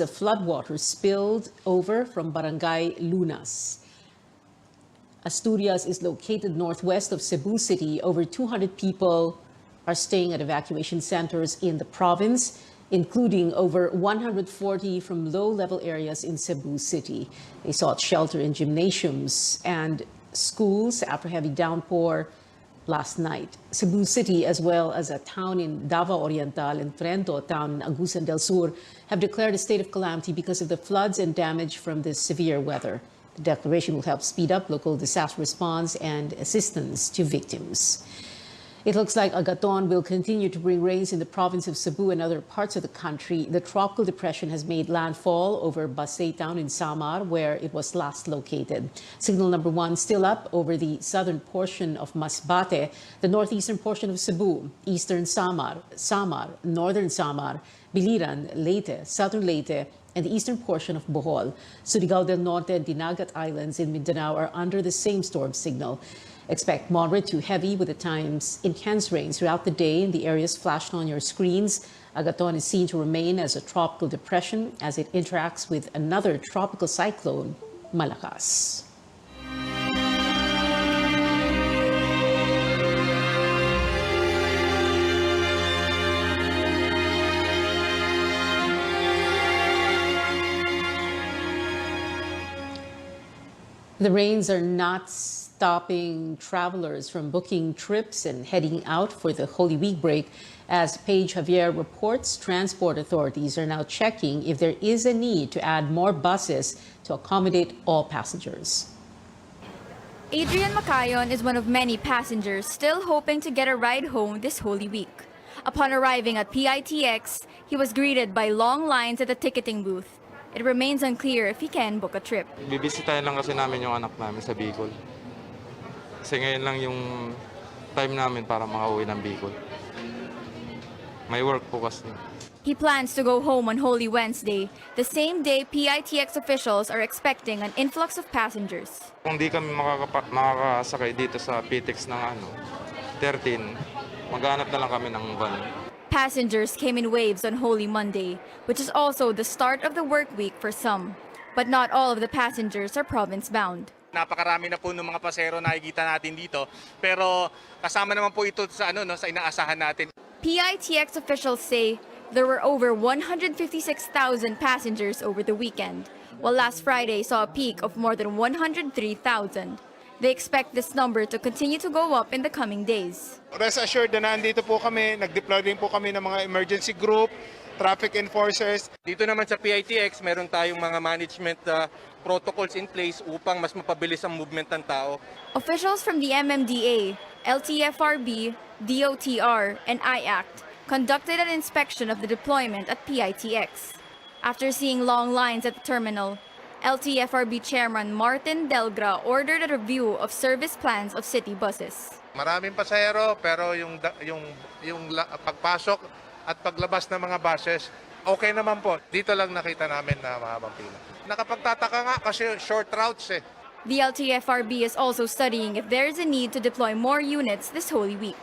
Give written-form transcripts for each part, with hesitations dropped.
of floodwater spilled over from Barangay Lunas. Asturias is located northwest of Cebu City. Over 200 people are staying at evacuation centers in the province, including over 140 from low-level areas in Cebu City. They sought shelter in gymnasiums and schools after heavy downpour last night. Cebu City, as well as a town in Davao Oriental and Trento town in Agusan del Sur, have declared a state of calamity because of the floods and damage from this severe weather. The declaration will help speed up local disaster response and assistance to victims. It looks like Agaton will continue to bring rains in the province of Cebu and other parts of the country. The tropical depression has made landfall over Basay town in Samar, where it was last located. Signal number 1 still up over the southern portion of Masbate, the northeastern portion of Cebu, eastern Samar, northern Samar, Biliran, Leyte, southern Leyte, and the eastern portion of Bohol. Surigao del Norte and Dinagat Islands in Mindanao are under the same storm signal. Expect moderate to heavy with at times intense rains throughout the day in the areas flashed on your screens. Agaton is seen to remain as a tropical depression as it interacts with another tropical cyclone, Malakas. The rains are not stopping travelers from booking trips and heading out for the Holy Week break. As Paige Javier reports, transport authorities are now checking if there is a need to add more buses to accommodate all passengers. Adrian Macayon is one of many passengers still hoping to get a ride home this Holy Week. Upon arriving at PITX, he was greeted by long lines at the ticketing booth. It remains unclear if he can book a trip. Bibisitahin lang kasi namin yung anak namin sa Bicol. Kasi ngayon lang yung time namin para makauwi ng Bicol. May work po kasi. He plans to go home on Holy Wednesday, the same day PITX officials are expecting an influx of passengers. Kung di kami makakasakay dito sa PITX ng 13, maghanap na lang kami ng van. Passengers came in waves on Holy Monday, which is also the start of the work week for some. But not all of the passengers are province-bound. Napakarami na po ng mga pasahero na nakikita natin dito, pero kasama naman po ito sa sa inaasahan natin. PITX officials say there were over 156,000 passengers over the weekend, while last Friday saw a peak of more than 103,000. They expect this number to continue to go up in the coming days. Rest assured na nandito po kami, nag-deploy din po kami ng mga emergency group, traffic enforcers. Dito naman sa PITX, meron tayong mga management protocols in place upang mas mapabilis ang movement ng tao. Officials from the MMDA, LTFRB, DOTR, and IACT conducted an inspection of the deployment at PITX. After seeing long lines at the terminal, LTFRB Chairman Martin Delgra ordered a review of service plans of city buses. Maraming pasahero pero yung pagpasok at paglabas ng mga buses, okay naman po. Dito lang nakita namin na mahabang pila. Nakapagtataka nga kasi short routes eh. The LTFRB is also studying if there is a need to deploy more units this Holy Week.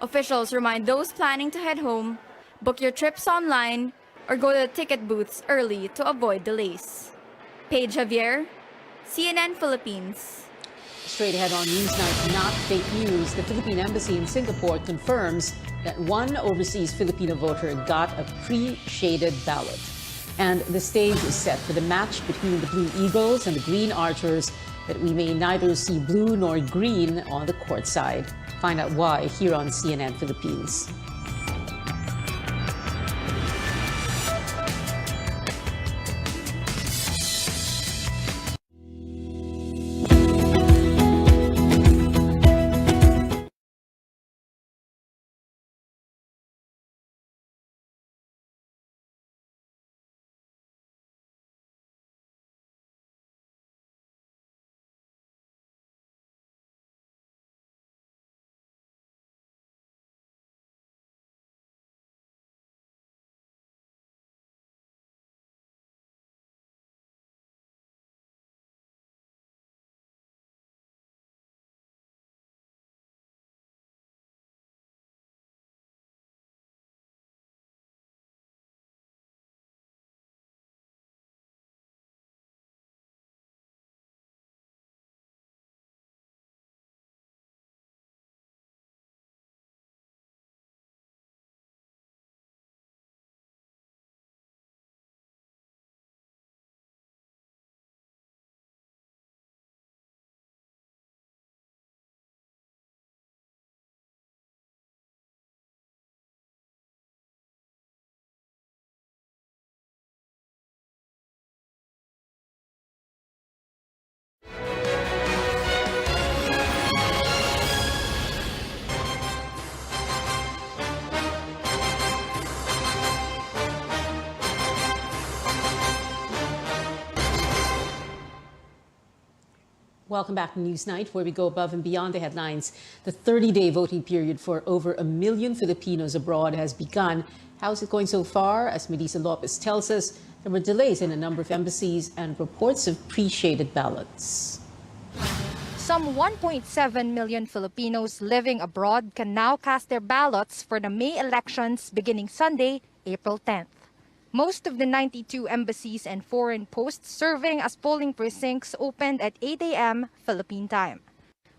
Officials remind those planning to head home, book your trips online, or go to the ticket booths early to avoid delays. Paige Javier, CNN Philippines. Straight ahead on Newsnight, not fake news. The Philippine Embassy in Singapore confirms that one overseas Filipino voter got a pre-shaded ballot. And the stage is set for the match between the Blue Eagles and the Green Archers, but we may neither see blue nor green on the court side. Find out why here on CNN Philippines. Welcome back to Newsnight, where we go above and beyond the headlines. The 30-day voting period for over 1 million Filipinos abroad has begun. How's it going so far? As Melissa Lopez tells us, there were delays in a number of embassies and reports of pre-shaded ballots. Some 1.7 million Filipinos living abroad can now cast their ballots for the May elections beginning Sunday, April 10th. Most of the 92 embassies and foreign posts serving as polling precincts opened at 8 a.m. Philippine time.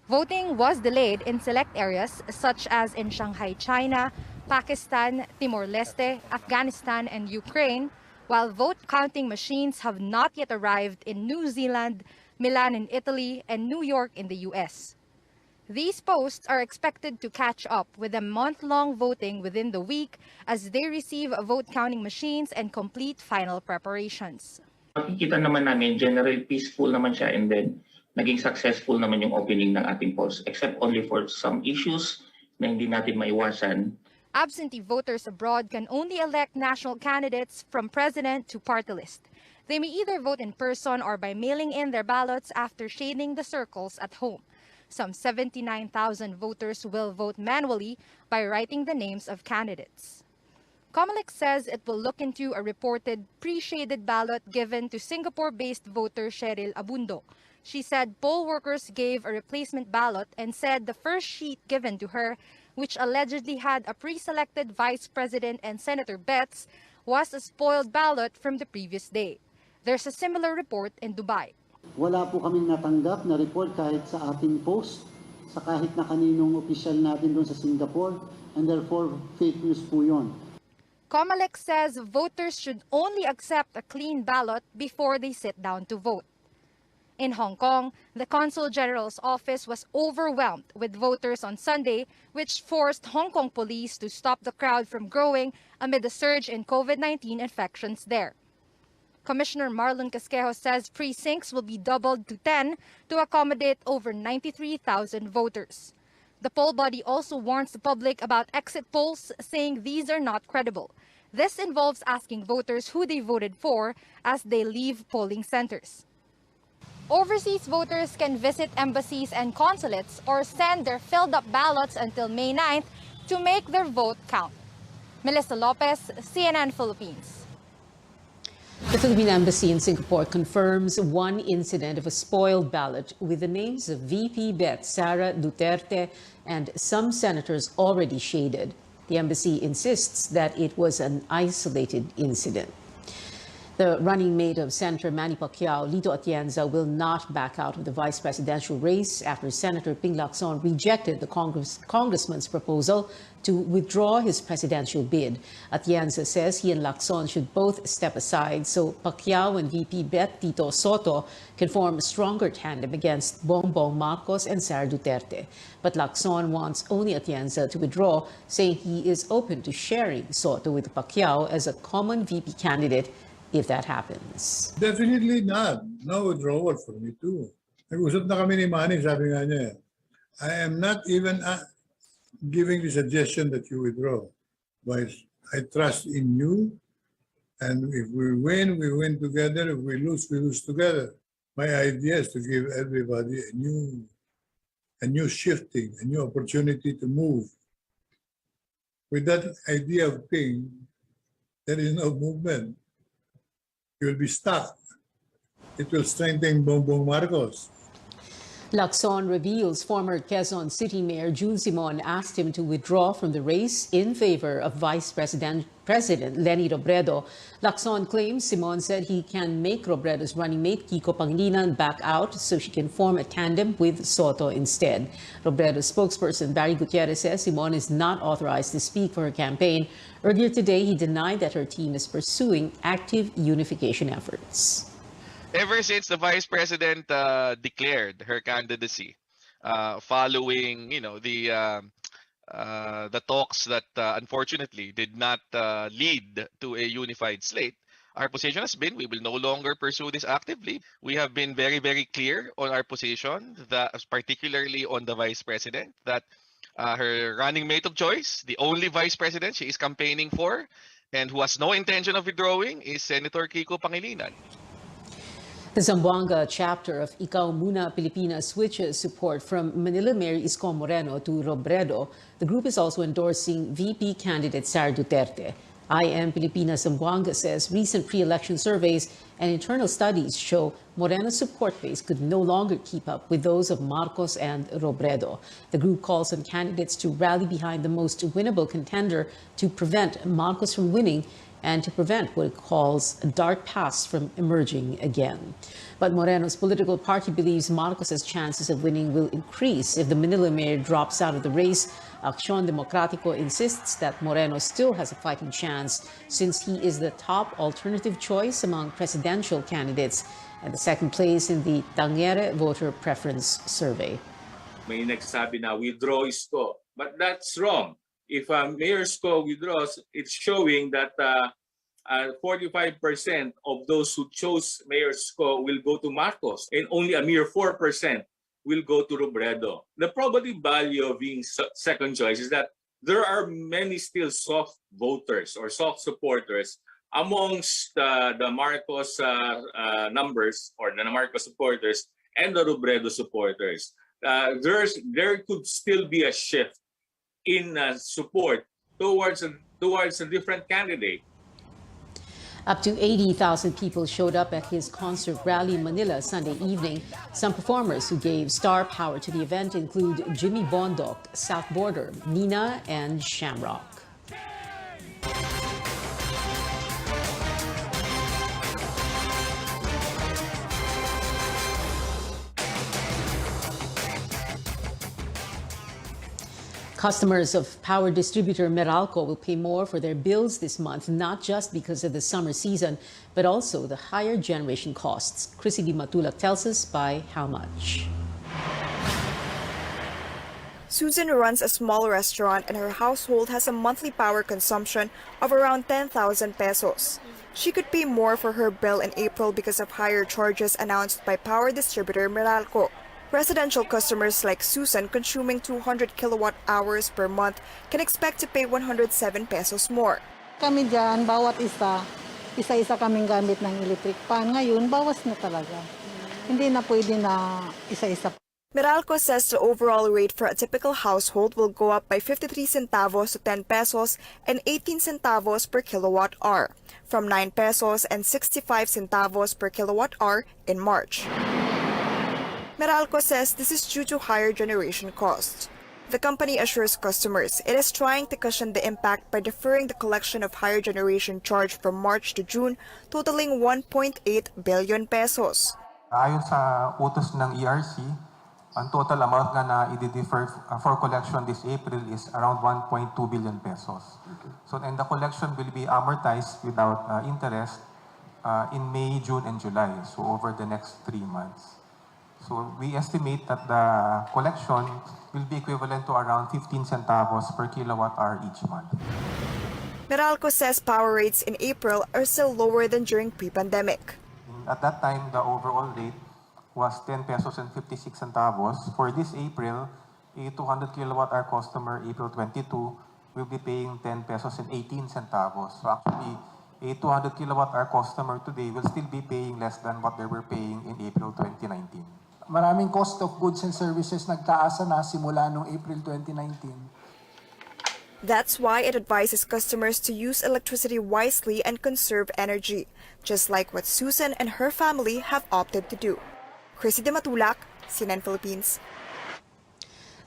Voting was delayed in select areas such as in Shanghai, China, Pakistan, Timor-Leste, Afghanistan, and Ukraine, while vote counting machines have not yet arrived in New Zealand, Milan in Italy, and New York in the US. These posts are expected to catch up with a month-long voting within the week as they receive vote counting machines and complete final preparations. Makikita naman namin, general peaceful naman siya, and then naging successful naman yung opening ng ating polls, except only for some issues na hindi natin maiwasan. Absentee voters abroad can only elect national candidates from president to party list. They may either vote in person or by mailing in their ballots after shading the circles at home. Some 79,000 voters will vote manually by writing the names of candidates. Comelec says it will look into a reported pre-shaded ballot given to Singapore-based voter Cheryl Abundo. She said poll workers gave a replacement ballot and said the first sheet given to her, which allegedly had a pre-selected Vice President and Senator Betts, was a spoiled ballot from the previous day. There's a similar report in Dubai. Wala po kaming natanggap na report kahit sa ating post, sa kahit na kaninong opisyal natin doon sa Singapore, and therefore fake news po yun. Comelec says voters should only accept a clean ballot before they sit down to vote. In Hong Kong, the Consul General's office was overwhelmed with voters on Sunday, which forced Hong Kong police to stop the crowd from growing amid a surge in COVID-19 infections there. Commissioner Marlon Casquejo says precincts will be doubled to 10 to accommodate over 93,000 voters. The poll body also warns the public about exit polls, saying these are not credible. This involves asking voters who they voted for as they leave polling centers. Overseas voters can visit embassies and consulates or send their filled-up ballots until May 9th to make their vote count. Melissa Lopez, CNN Philippines. The Philippine Embassy in Singapore confirms one incident of a spoiled ballot with the names of VP Bet Sara Duterte and some senators already shaded. The embassy insists that it was an isolated incident. The running mate of Senator Manny Pacquiao, Lito Atienza, will not back out of the vice presidential race after Senator Ping Lacson rejected the congressman's proposal to withdraw his presidential bid. Atienza says he and Lacson should both step aside so Pacquiao and VP Bet Tito Soto can form a stronger tandem against Bongbong Marcos and Sara Duterte. But Lacson wants only Atienza to withdraw, saying he is open to sharing Soto with Pacquiao as a common VP candidate if that happens. Definitely not. No withdrawal for me too. Nag-usap na kami ni Manny, sabi nga niya, I am not even giving the suggestion that you withdraw. But I trust in you, and if we win together. If we lose together. My idea is to give everybody a new shifting, a new opportunity to move. With that idea of Ping, there is no movement. You will be stuck. It will strengthen Bongbong Marcos. Lacson reveals former Quezon City Mayor June Simon asked him to withdraw from the race in favor of Vice President Leni Robredo. Lacson claims Simon said he can make Robredo's running mate Kiko Pangilinan back out so she can form a tandem with Soto instead. Robredo's spokesperson Barry Gutierrez says Simon is not authorized to speak for her campaign. Earlier today, he denied that her team is pursuing active unification efforts. Ever since the vice president declared her candidacy, following the talks that unfortunately did not lead to a unified slate, our position has been we will no longer pursue this actively. We have been very, very clear on our position, particularly on the vice president, that her running mate of choice, the only vice president she is campaigning for, and who has no intention of withdrawing, is Senator Kiko Pangilinan. The Zamboanga chapter of Ikaw Muna Pilipinas switches support from Manila Mayor Isko Moreno to Robredo. The group is also endorsing VP candidate Sara Duterte. I Am Pilipinas Zamboanga says recent pre-election surveys and internal studies show Moreno's support base could no longer keep up with those of Marcos and Robredo. The group calls on candidates to rally behind the most winnable contender to prevent Marcos from winning and to prevent what it calls a dark past from emerging again. But Moreno's political party believes Marcos's chances of winning will increase if the Manila mayor drops out of the race. Acción Democrático insists that Moreno still has a fighting chance since he is the top alternative choice among presidential candidates and the second place in the Tangere voter preference survey. May nagsabi na withdraw Isko, but that's wrong. If Mayor Isko withdraws, it's showing that 45% of those who chose Mayor Isko will go to Marcos and only a mere 4% will go to Robredo. The probability value of being second choice is that there are many still soft voters or soft supporters amongst the Marcos numbers or the Marcos supporters and the Robredo supporters. There could still be a shift in support towards a different candidate. Up to 80,000 people showed up at his concert rally in Manila Sunday evening. Some performers who gave star power to the event include Jimmy Bondoc, South Border, Nina, and Shamrock. Customers of power distributor Meralco will pay more for their bills this month, not just because of the summer season, but also the higher generation costs. Chrissy Di Matulak tells us by how much. Susan runs a small restaurant and her household has a monthly power consumption of around 10,000 pesos. She could pay more for her bill in April because of higher charges announced by power distributor Meralco. Residential customers like Susan consuming 200 kilowatt hours per month can expect to pay 107 pesos more. Kami dyan, bawat isa-isa kaming gamit ng electric pan. Ngayon, bawas na talaga. Hindi na pwede na isa-isa. Meralco says the overall rate for a typical household will go up by 53 centavos to 10 pesos and 18 centavos per kilowatt hour, from 9 pesos and 65 centavos per kilowatt hour in March. Meralco says this is due to higher generation costs. The company assures customers it is trying to cushion the impact by deferring the collection of higher generation charge from March to June, totaling 1.8 billion pesos. Ayon sa utos ng ERC, ang total amount nga na i-defer for collection this April is around 1.2 billion pesos. So and the collection will be amortized without interest in May, June, and July, so over the next 3 months. So we estimate that the collection will be equivalent to around 15 centavos per kilowatt hour each month. Meralco says power rates in April are still lower than during pre-pandemic. At that time, the overall rate was 10 pesos and 56 centavos. For this April, a 200 kilowatt hour customer, April 22, will be paying 10 pesos and 18 centavos. So actually, a 200 kilowatt hour customer today will still be paying less than what they were paying in April 2019. Maraming cost of goods and services nagtaasa na simula noong April 2019. That's why it advises customers to use electricity wisely and conserve energy, just like what Susan and her family have opted to do. Chrissy Di Matulak, CNN Philippines.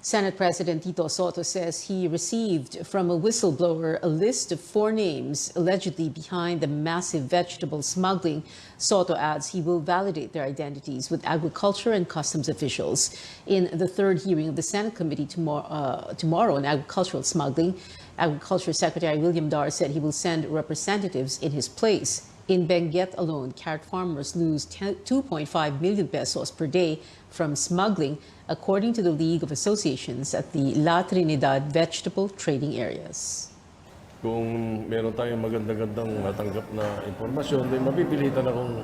Senate President Tito Soto says he received from a whistleblower a list of 4 names allegedly behind the massive vegetable smuggling. Soto adds he will validate their identities with agriculture and customs officials. In the third hearing of the Senate committee tomorrow on agricultural smuggling, Agriculture Secretary William Dar said he will send representatives in his place. In Benguet alone, carrot farmers lose 2.5 million pesos per day from smuggling, according to the League of Associations at the La Trinidad vegetable trading areas. Kung meron tayong magandang natanggap na impormasyon, then mapipilitan akong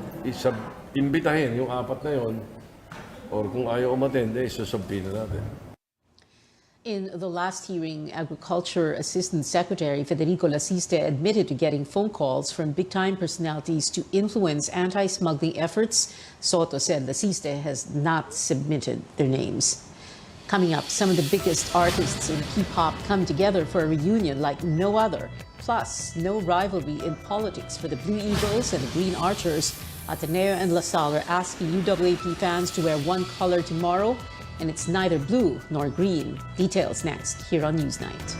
imbitahin yung 4 na yon, or kung ayaw umattend, susubpina natin. In the last hearing, Agriculture Assistant Secretary Federico Lasiste admitted to getting phone calls from big-time personalities to influence anti-smuggling efforts. Soto said Lasiste has not submitted their names. Coming up, some of the biggest artists in hip-hop come together for a reunion like no other. Plus, no rivalry in politics for the Blue Eagles and the Green Archers. Ateneo and LaSalle are asking UAAP fans to wear one color tomorrow, and it's neither blue nor green. Details next here on Newsnight.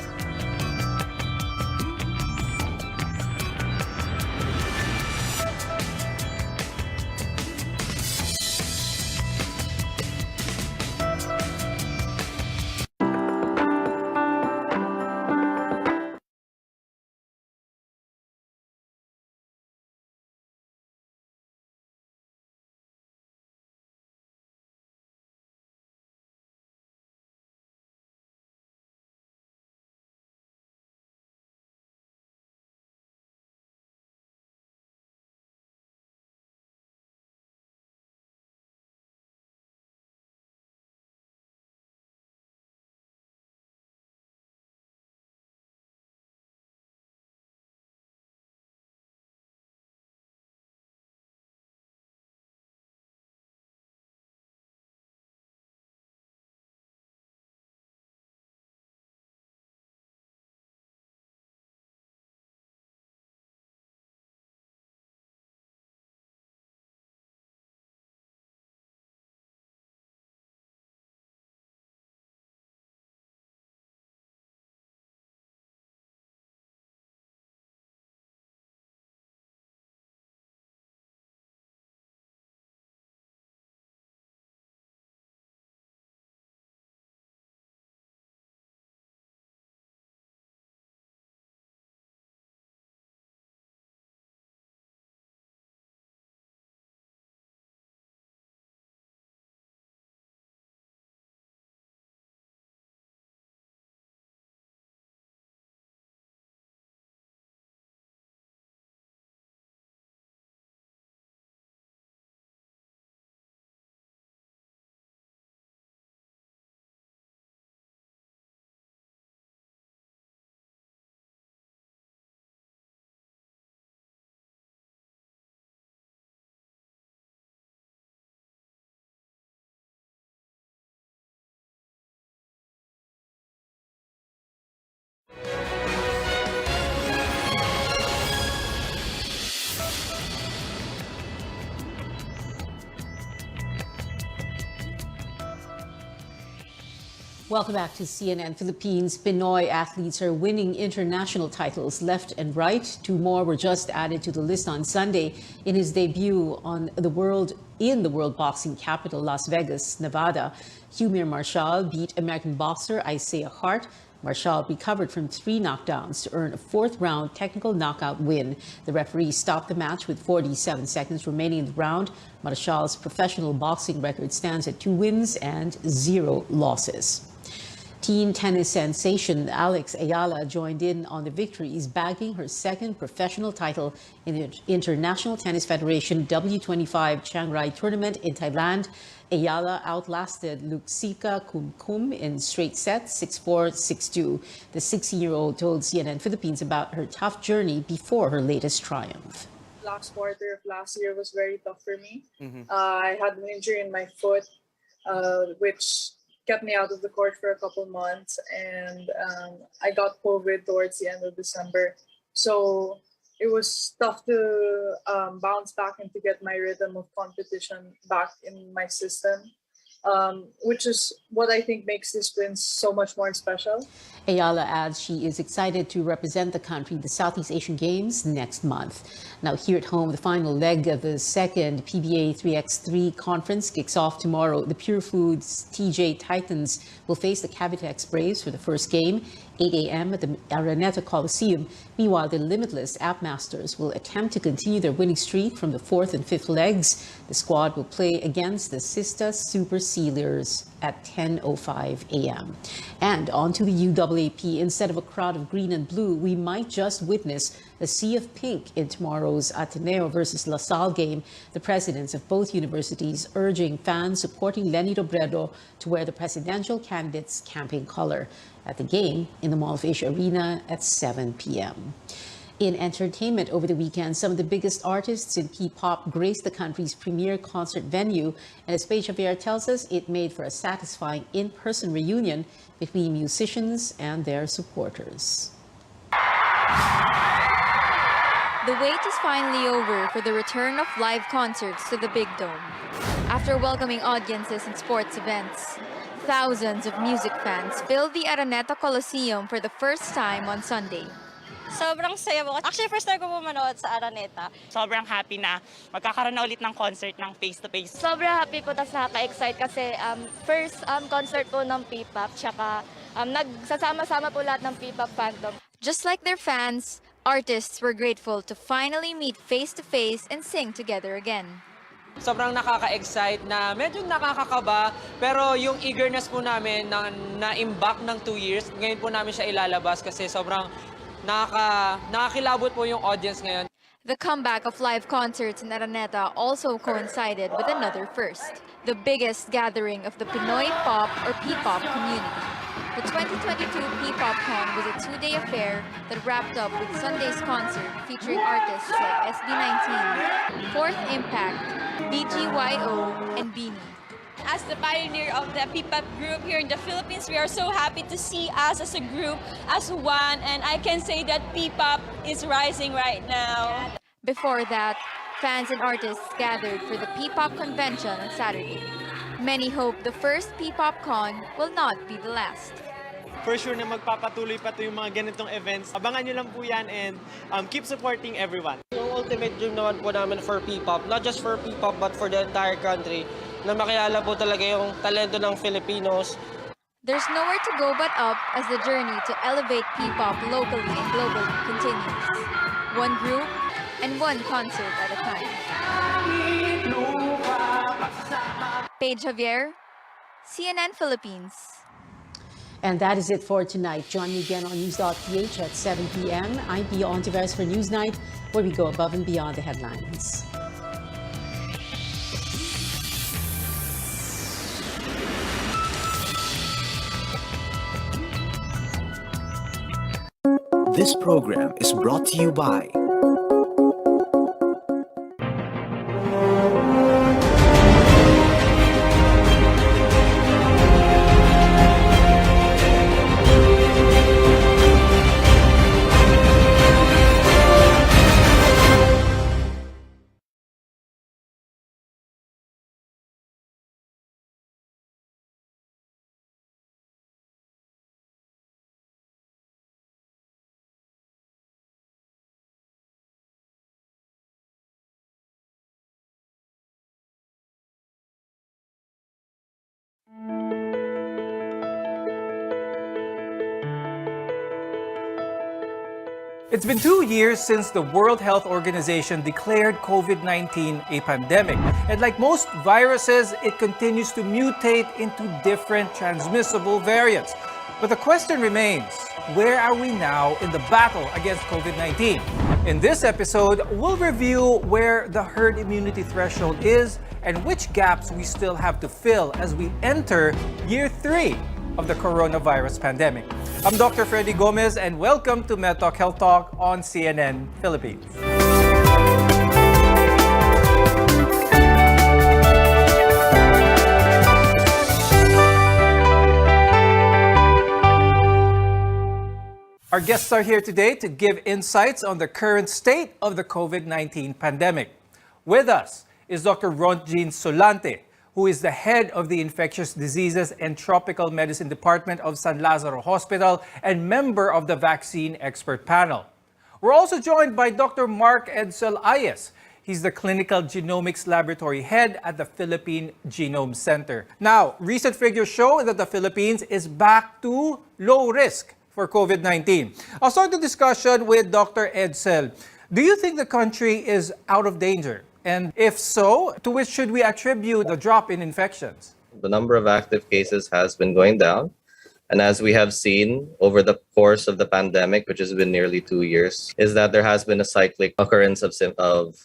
Welcome back to CNN Philippines. Pinoy athletes are winning international titles left and right. 2 more were just added to the list on Sunday in his debut in the world boxing capital, Las Vegas, Nevada. Humir Marshall beat American boxer Isaiah Hart. Marshall recovered from 3 knockdowns to earn a 4th-round technical knockout win. The referee stopped the match with 47 seconds remaining in the round. Marshall's professional boxing record stands at 2 wins and 0 losses. Teen tennis sensation Alex Ayala joined in on the victories, bagging her 2nd professional title in the International Tennis Federation W25 Chiang Rai tournament in Thailand. Ayala outlasted Luxika Kumkum in straight sets, 6-4, 6-2. The 16-year-old told CNN Philippines about her tough journey before her latest triumph. Last quarter of last year was very tough for me. I had an injury in my foot, which kept me out of the court for a couple months, and I got COVID towards the end of December. So it was tough to bounce back and to get my rhythm of competition back in my system, which is what I think makes this win so much more special. Ayala adds she is excited to represent the country at the Southeast Asian Games next month. Now here at home, the final leg of the 2nd PBA 3x3 conference kicks off tomorrow. The Pure Foods TJ Titans will face the Cavitex Braves for the first game, 8 a.m. at the Araneta Coliseum. Meanwhile, the Limitless App Masters will attempt to continue their winning streak from the 4th and 5th legs. The squad will play against the Sista Super Sealers. at 10:05 a.m. And on to the UAAP. Instead of a crowd of green and blue, we might just witness a sea of pink in tomorrow's Ateneo versus La Salle game. The presidents of both universities urging fans supporting Leni Robredo to wear the presidential candidate's campaign color at the game in the Mall of Asia Arena at 7 p.m. In entertainment over the weekend, some of the biggest artists in P-pop graced the country's premier concert venue, and as Paige Javier tells us, it made for a satisfying in-person reunion between musicians and their supporters. The wait is finally over for the return of live concerts to the Big Dome. After welcoming audiences and sports events, thousands of music fans filled the Araneta Coliseum for the first time on Sunday. Sobrang saya mo. Actually, first time ko manood sa Araneta. Sobrang happy na magkakaroon na ulit ng concert ng face-to-face. Sobrang happy po, tapos nakaka-excite kasi first concert po ng P-pop, tsaka nagsasama-sama po lahat ng P-pop fandom. Just like their fans, artists were grateful to finally meet face-to-face and sing together again. Sobrang nakaka-excite na medyo nakakakaba, pero yung eagerness po namin na-imbak ng 2 years, ngayon po namin siya ilalabas kasi sobrang nakakilabot po yung audience ngayon. The comeback of live concerts in Araneta also coincided with another first, the biggest gathering of the Pinoy pop or P-pop community. The 2022 P-pop Con was a 2-day affair that wrapped up with Sunday's concert featuring artists like SB19, Fourth Impact, BGYO, and Beanie. As the pioneer of the P-pop group here in the Philippines, we are so happy to see us as a group, as one, and I can say that P-pop is rising right now. Before that, fans and artists gathered for the P-pop convention on Saturday. Many hope the first P-pop Con will not be the last. For sure na magpapatuloy pa ito yung mga ganitong events. Abangan nyo lang po yan and keep supporting everyone. Yung ultimate dream naman po namin for P-pop, not just for P-pop but for the entire country, na makilala po talaga yung talento ng Filipinos. There's nowhere to go but up as the journey to elevate P-pop locally and globally continues. One group and one concert at a time. Paige Javier, CNN Philippines. And that is it for tonight. Join me again on News.ph at 7 p.m. I'm Pia Ontiveros for Newsnight, where we go above and beyond the headlines. This program is brought to you by It's been 2 years since the World Health Organization declared COVID-19 a pandemic. And like most viruses, it continues to mutate into different transmissible variants. But the question remains, where are we now in the battle against COVID-19? In this episode, we'll review where the herd immunity threshold is and which gaps we still have to fill as we enter year 3 of the coronavirus pandemic. I'm Dr. Freddy Gomez and welcome to MedTalk Health Talk on CNN Philippines. Our guests are here today to give insights on the current state of the COVID-19 pandemic. With us is Dr. Ronjin Solante, who is the head of the Infectious Diseases and Tropical Medicine Department of San Lazaro Hospital and member of the Vaccine Expert Panel. We're also joined by Dr. Mark Edsel Ayes. He's the Clinical Genomics Laboratory Head at the Philippine Genome Center. Now, recent figures show that the Philippines is back to low risk for COVID-19. I'll start the discussion with Dr. Edsel. Do you think the country is out of danger? And if so, to which should we attribute the drop in infections? The number of active cases has been going down. And as we have seen over the course of the pandemic, which has been nearly 2 years, is that there has been a cyclic occurrence of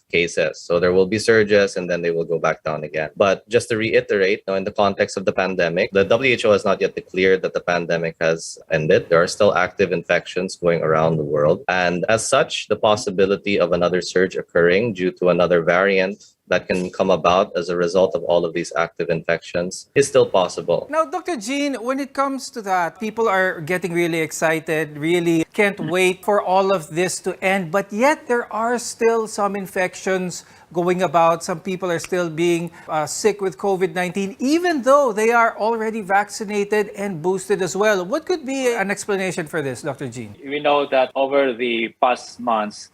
cases. So there will be surges and then they will go back down again. But just to reiterate, in the context of the pandemic, the WHO has not yet declared that the pandemic has ended. There are still active infections going around the world. And as such, the possibility of another surge occurring due to another variant that can come about as a result of all of these active infections is still possible. Now, Dr. Jean, when it comes to that, people are getting really excited, really can't wait for all of this to end. But yet there are still some infections going about. Some people are still being sick with COVID-19, even though they are already vaccinated and boosted as well. What could be an explanation for this, Dr. Jean? We know that over the past months,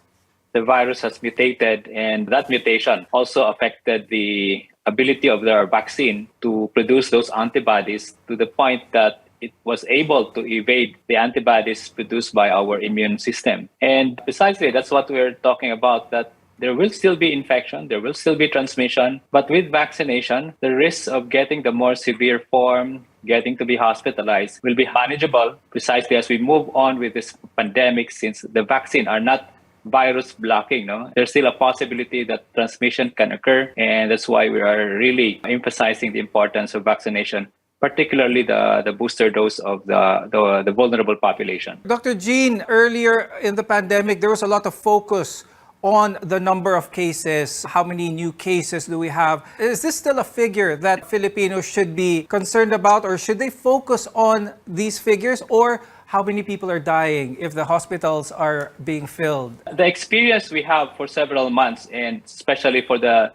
the virus has mutated, and that mutation also affected the ability of their vaccine to produce those antibodies to the point that it was able to evade the antibodies produced by our immune system. And precisely that's what we're talking about, that there will still be infection, there will still be transmission, but with vaccination, the risk of getting the more severe form, getting to be hospitalized, will be manageable precisely as we move on with this pandemic, since the vaccine are not virus blocking. There's still a possibility that transmission can occur, and that's why we are really emphasizing the importance of vaccination, particularly the booster dose of the vulnerable population. Dr. Jean, earlier in the pandemic, there was a lot of focus on the number of cases. How many new cases do we have? Is this still a figure that Filipinos should be concerned about, or should they focus on these figures, or how many people are dying if the hospitals are being filled? The experience we have for several months, and especially for the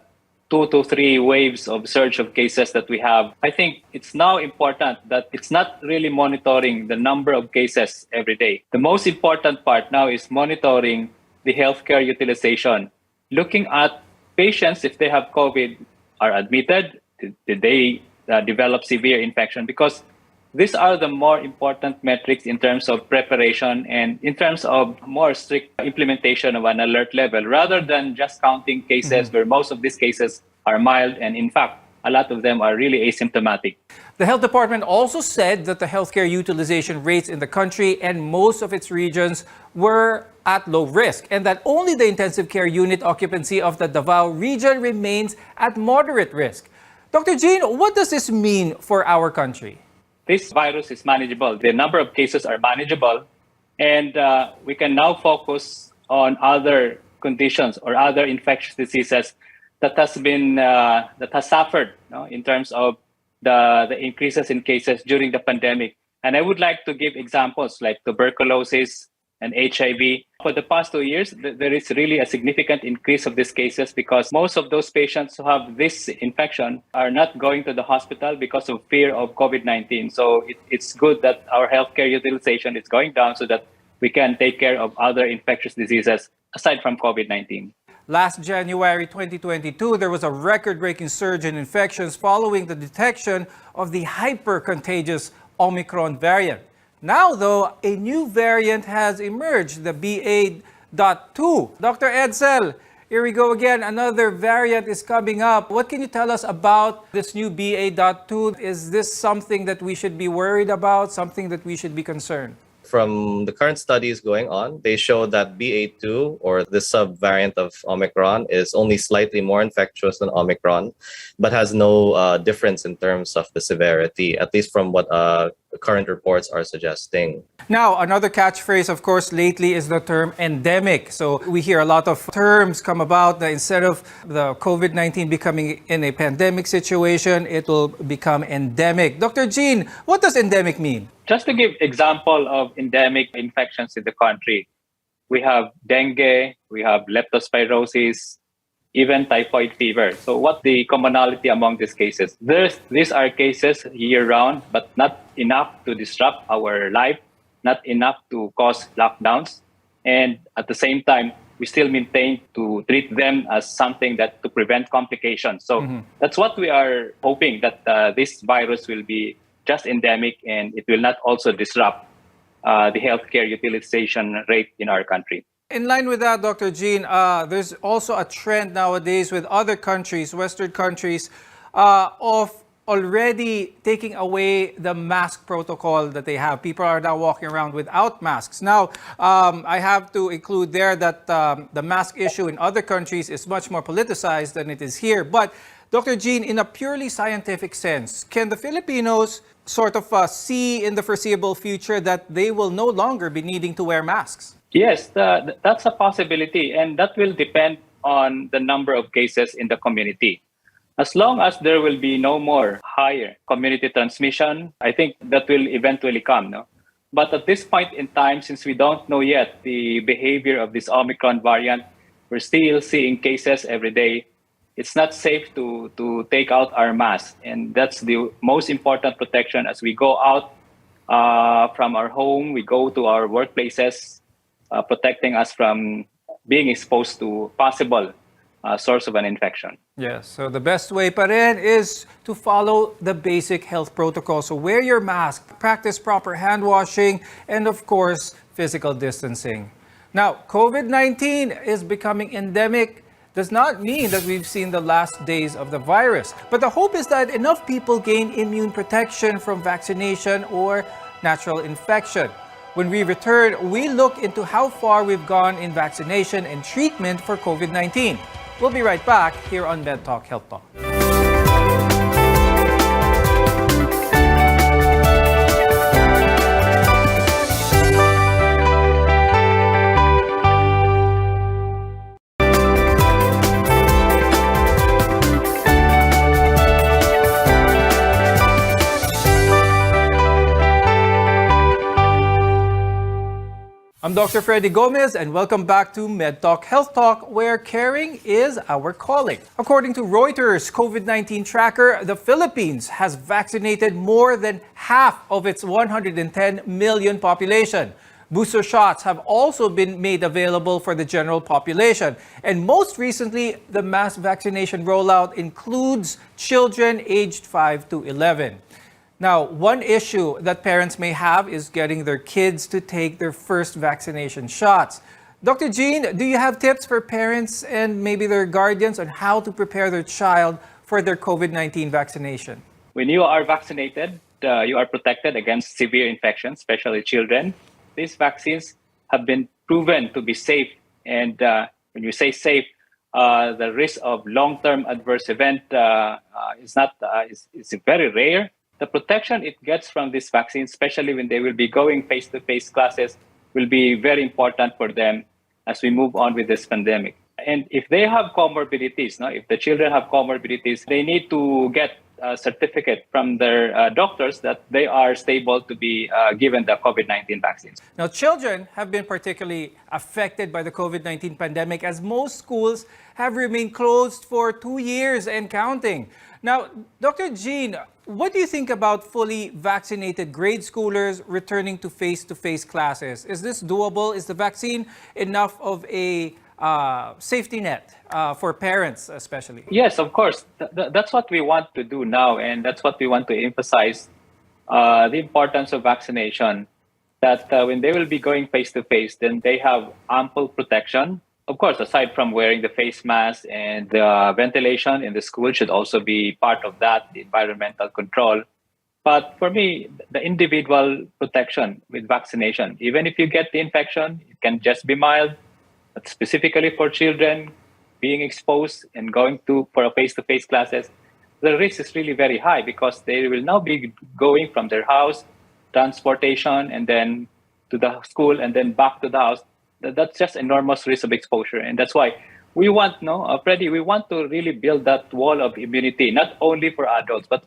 2 to 3 waves of surge of cases that we have, I think it's now important that it's not really monitoring the number of cases every day. The most important part now is monitoring the healthcare utilization, looking at patients, if they have COVID, are admitted, did they develop severe infection? Because these are the more important metrics in terms of preparation and in terms of more strict implementation of an alert level, rather than just counting cases where most of these cases are mild, and in fact, a lot of them are really asymptomatic. The health department also said that the healthcare utilization rates in the country and most of its regions were at low risk, and that only the intensive care unit occupancy of the Davao region remains at moderate risk. Dr. Jean, what does this mean for our country? This virus is manageable. The number of cases are manageable, and we can now focus on other conditions or other infectious diseases that has suffered in terms of the increases in cases during the pandemic. And I would like to give examples like tuberculosis and HIV. For the past 2 years, there is really a significant increase of these cases because most of those patients who have this infection are not going to the hospital because of fear of COVID-19. So it's good that our healthcare utilization is going down so that we can take care of other infectious diseases aside from COVID-19. Last January 2022, there was a record-breaking surge in infections following the detection of the hyper-contagious Omicron variant. Now, though, a new variant has emerged, the BA.2. Dr. Edsel, here we go again. Another variant is coming up. What can you tell us about this new BA.2? Is this something that we should be worried about, something that we should be concerned? From the current studies going on, they show that BA.2, or the subvariant of Omicron, is only slightly more infectious than Omicron, but has no difference in terms of the severity, at least from what current reports are suggesting. Now, another catchphrase, of course, lately is the term endemic. So we hear a lot of terms come about that instead of the COVID-19 becoming in a pandemic situation, it will become endemic. Dr. Jean, what does endemic mean? Just to give example of endemic infections in the country, we have dengue, we have leptospirosis, even typhoid fever. So what the commonality among these cases? These are cases year-round, but not enough to disrupt our life, not enough to cause lockdowns. And at the same time, we still maintain to treat them as something that to prevent complications. So that's what we are hoping, that this virus will be just endemic and it will not also disrupt the healthcare utilization rate in our country. In line with that, Dr. Jean, there's also a trend nowadays with other countries, Western countries, of already taking away the mask protocol that they have. People are now walking around without masks. Now, I have to include there that the mask issue in other countries is much more politicized than it is here. But Dr. Jean, in a purely scientific sense, can the Filipinos sort of see in the foreseeable future that they will no longer be needing to wear masks? Yes, that's a possibility, and that will depend on the number of cases in the community. As long as there will be no more higher community transmission, I think that will eventually come. No? But at this point in time, since we don't know yet the behavior of this Omicron variant, we're still seeing cases every day. It's not safe to take out our mask. And that's the most important protection as we go out from our home, we go to our workplaces, protecting us from being exposed to possible source of an infection. Yes, so the best way pa rin is to follow the basic health protocol. So wear your mask, practice proper hand washing, and of course, physical distancing. Now, COVID-19 is becoming endemic. Does not mean that we've seen the last days of the virus. But the hope is that enough people gain immune protection from vaccination or natural infection. When we return, we look into how far we've gone in vaccination and treatment for COVID-19. We'll be right back here on MedTalk Health Talk. I'm Dr. Freddy Gomez and welcome back to MedTalk Health Talk, where caring is our calling. According to Reuters COVID-19 tracker, the Philippines has vaccinated more than half of its 110 million population. Booster shots have also been made available for the general population. And most recently, the mass vaccination rollout includes children aged 5 to 11. Now, one issue that parents may have is getting their kids to take their first vaccination shots. Dr. Jean, do you have tips for parents and maybe their guardians on how to prepare their child for their COVID-19 vaccination? When you are vaccinated, you are protected against severe infections, especially children. These vaccines have been proven to be safe. And when you say safe, the risk of long-term adverse event is very rare. The protection it gets from this vaccine, especially when they will be going face-to-face classes, will be very important for them as we move on with this pandemic. And if they have comorbidities, if the children have comorbidities, they need to get a certificate from their doctors that they are stable to be given the COVID-19 vaccines. Now, children have been particularly affected by the COVID-19 pandemic as most schools have remained closed for 2 years and counting. Now, Dr. Jean, what do you think about fully vaccinated grade schoolers returning to face-to-face classes? Is this doable? Is the vaccine enough of a safety net for parents especially? Yes, of course. That's what we want to do now, and that's what we want to emphasize, the importance of vaccination, that when they will be going face-to-face, then they have ample protection. Of course, aside from wearing the face mask, and the ventilation in the school should also be part of that, the environmental control. But for me, the individual protection with vaccination, even if you get the infection, it can just be mild. But specifically for children being exposed and going for a face-to-face classes, the risk is really very high because they will now be going from their house, transportation, and then to the school, and then back to the house. That's just enormous risk of exposure. And that's why we want, Freddy, we want to really build that wall of immunity, not only for adults, but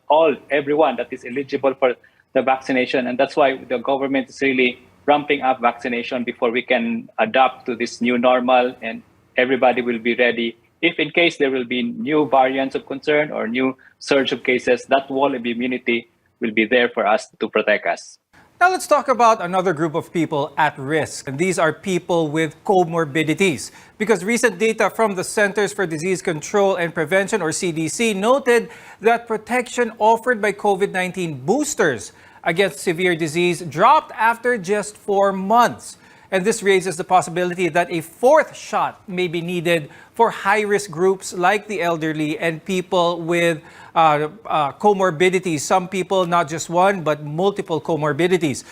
everyone that is eligible for the vaccination. And that's why the government is really ramping up vaccination before we can adapt to this new normal and everybody will be ready. If in case there will be new variants of concern or new surge of cases, that wall of immunity will be there for us to protect us. Now let's talk about another group of people at risk. And these are people with comorbidities. Because recent data from the Centers for Disease Control and Prevention, or CDC, noted that protection offered by COVID-19 boosters against severe disease dropped after just 4 months. And this raises the possibility that a fourth shot may be needed for high-risk groups like the elderly and people with comorbidities. Some people, not just one, but multiple comorbidities.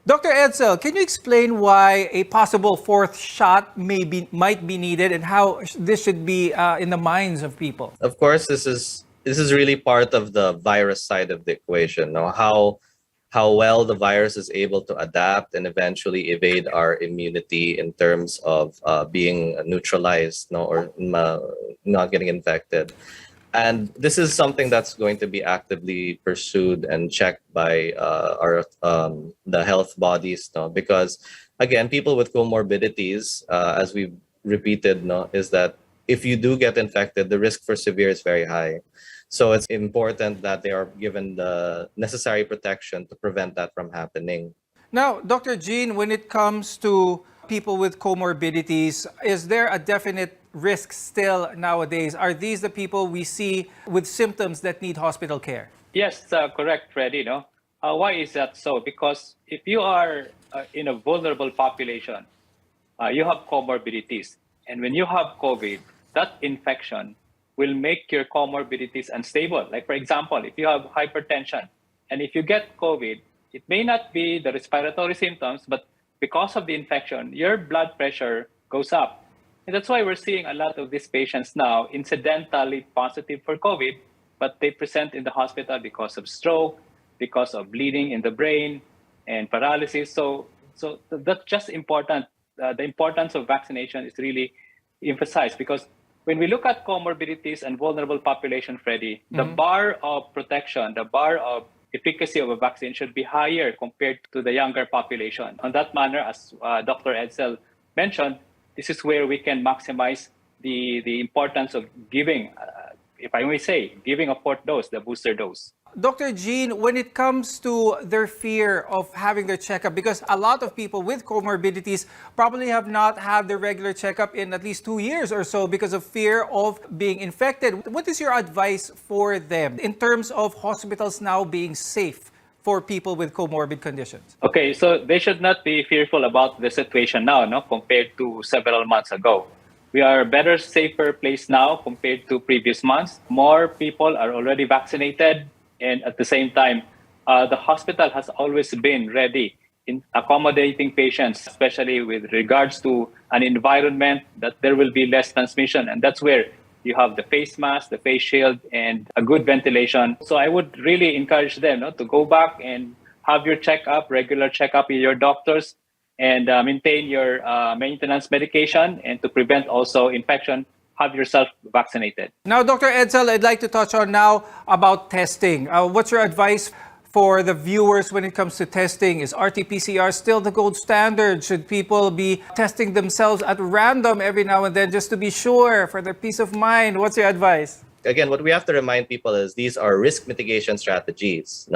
Dr. Edsel, can you explain why a possible fourth shot might be needed and how this should be in the minds of people? Of course, this is really part of the virus side of the equation. Now, how well the virus is able to adapt and eventually evade our immunity in terms of being neutralized, or not getting infected. And this is something that's going to be actively pursued and checked by the health bodies, because again, people with comorbidities, as we've repeated, is that if you do get infected, the risk for severe is very high. So it's important that they are given the necessary protection to prevent that from happening. Now, Dr. Jean, when it comes to people with comorbidities, is there a definite risk still nowadays? Are these the people we see with symptoms that need hospital care? Yes, correct, Freddy. Why is that so? Because if you are in a vulnerable population, you have comorbidities. And when you have COVID, that infection will make your comorbidities unstable. Like, for example, if you have hypertension and if you get COVID, it may not be the respiratory symptoms, but because of the infection, your blood pressure goes up. And that's why we're seeing a lot of these patients now incidentally positive for COVID, but they present in the hospital because of stroke, because of bleeding in the brain and paralysis. So that's just important. The importance of vaccination is really emphasized, because when we look at comorbidities and vulnerable population, Freddy, the bar of protection, the bar of efficacy of a vaccine should be higher compared to the younger population. On that manner, as Dr. Edsel mentioned, this is where we can maximize the importance of giving, if I may say, giving a fourth dose, the booster dose. Dr. Jean, when it comes to their fear of having their checkup, because a lot of people with comorbidities probably have not had their regular checkup in at least 2 years or so because of fear of being infected. What is your advice for them in terms of hospitals now being safe for people with comorbid conditions? Okay, so they should not be fearful about the situation now, compared to several months ago. We are a better, safer place now compared to previous months. More people are already vaccinated. And at the same time, the hospital has always been ready in accommodating patients, especially with regards to an environment that there will be less transmission. And that's where you have the face mask, the face shield, and a good ventilation. So I would really encourage them to go back and have your checkup, regular checkup with your doctors, and maintain your maintenance medication, and to prevent also infection, have yourself vaccinated. Now, Dr. Edsel, I'd like to touch on now about testing. What's your advice for the viewers when it comes to testing? Is RT-PCR still the gold standard? Should people be testing themselves at random every now and then just to be sure for their peace of mind? What's your advice? Again, what we have to remind people is these are risk mitigation strategies.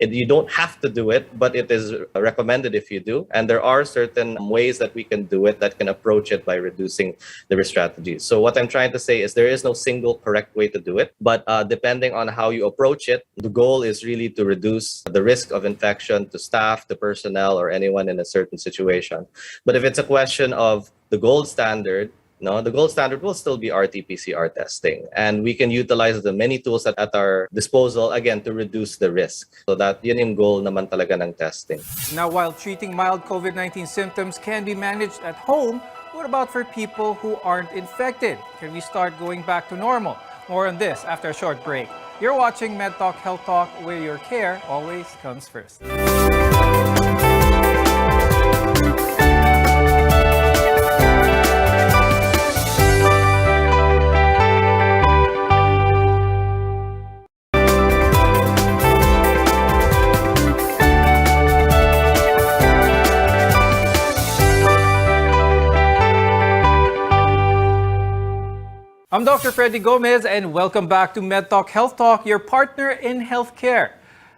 You don't have to do it, but it is recommended if you do. And there are certain ways that we can do it that can approach it by reducing the risk strategies. So what I'm trying to say is there is no single correct way to do it, but depending on how you approach it, the goal is really to reduce the risk of infection to staff, to personnel, or anyone in a certain situation. But if it's a question of the gold standard, the gold standard will still be RT-PCR testing. And we can utilize the many tools at our disposal, again, to reduce the risk. So that yun yung goal naman talaga ng testing. Now, while treating mild COVID-19 symptoms can be managed at home, what about for people who aren't infected? Can we start going back to normal? More on this after a short break. You're watching MedTalk Health Talk, where your care always comes first. I'm Dr. Freddy Gomez, and welcome back to MedTalk Health Talk, your partner in healthcare.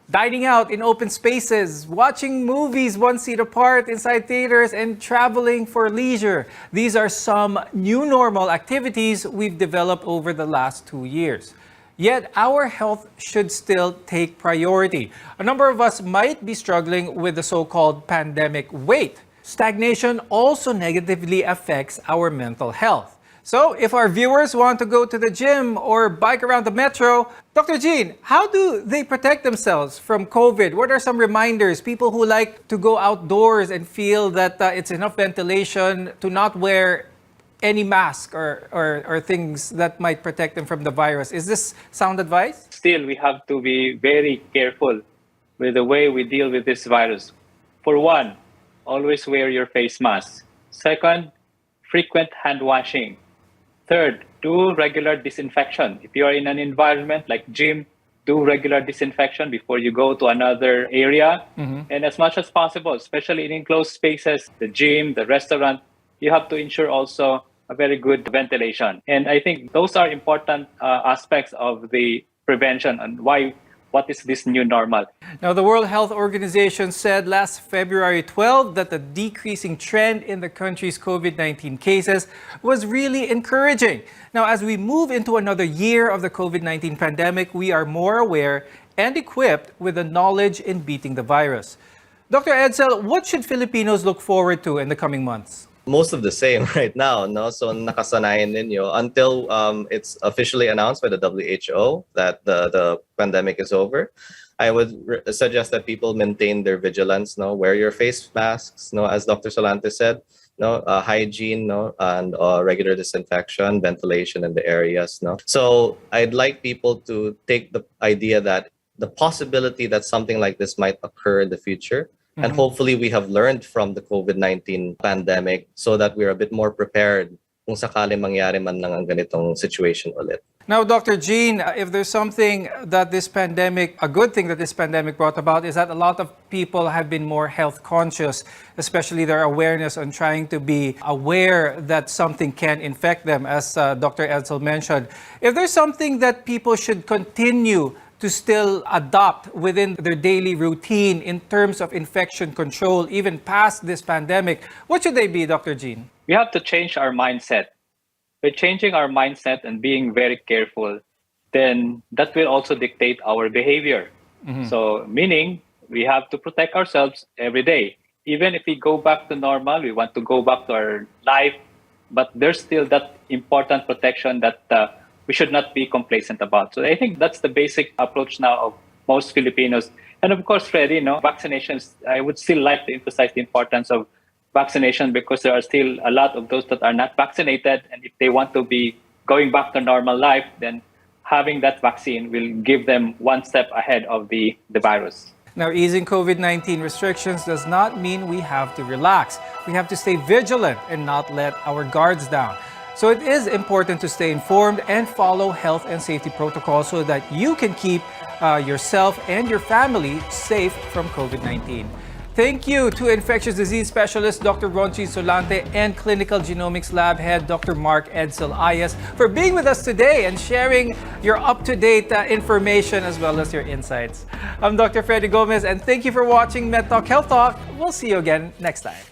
Dining out in open spaces, watching movies one seat apart inside theaters, and traveling for leisure. These are some new normal activities we've developed over the last 2 years. Yet our health should still take priority. A number of us might be struggling with the so-called pandemic weight. stagnation also negatively affects our mental health. So if our viewers want to go to the gym or bike around the metro, Dr. Jean, how do they protect themselves from COVID? What are some reminders? People who like to go outdoors and feel that it's enough ventilation to not wear any mask or things that might protect them from the virus. Is this sound advice? Still, we have to be very careful with the way we deal with this virus. For one, always wear your face mask. Second, frequent hand washing. Third, do regular disinfection. If you are in an environment like gym, do regular disinfection before you go to another area. And as much as possible, especially in enclosed spaces, the gym, the restaurant, you have to ensure also a very good ventilation. And I think those are important aspects of the prevention and what is this new normal. Now, the World Health Organization said last February 12 that the decreasing trend in the country's COVID-19 cases was really encouraging. Now, as we move into another year of the COVID-19 pandemic, we are more aware and equipped with the knowledge in beating the virus. Dr. Edsel, what should Filipinos look forward to in the coming months? Most of the same right now, no? So nakasanayan ninyo until it's officially announced by the WHO that the pandemic is over. I would suggest that people maintain their vigilance, no? Wear your face masks, no? As Dr. Solante said, no? Hygiene, no? And regular disinfection, ventilation in the areas, no? So I'd like people to take the idea that the possibility that something like this might occur in the future. And hopefully we have learned from the COVID-19 pandemic so that we're a bit more prepared kung sakali mangyari man lang ang ganitong situation ulit. Now, Dr. Jean, if there's something that this pandemic, a good thing that this pandemic brought about is that a lot of people have been more health conscious, especially their awareness on trying to be aware that something can infect them, as Dr. Edsel mentioned. If there's something that people should continue to still adopt within their daily routine in terms of infection control, even past this pandemic, what should they be, Dr. Jean? We have to change our mindset. By changing our mindset and being very careful, then that will also dictate our behavior. So meaning we have to protect ourselves every day. Even if we go back to normal, we want to go back to our life, but there's still that important protection that we should not be complacent about. So I think that's the basic approach now of most Filipinos. And of course, Freddy, vaccinations, I would still like to emphasize the importance of vaccination because there are still a lot of those that are not vaccinated. And if they want to be going back to normal life, then having that vaccine will give them one step ahead of the virus. Now, easing COVID-19 restrictions does not mean we have to relax. We have to stay vigilant and not let our guards down. So it is important to stay informed and follow health and safety protocols so that you can keep yourself and your family safe from COVID-19. Thank you to infectious disease specialist Dr. Ron Jean Solante and clinical genomics lab head Dr. Mark Edsel Ayas for being with us today and sharing your up-to-date information as well as your insights. I'm Dr. Freddy Gomez and thank you for watching MedTalk Health Talk. We'll see you again next time.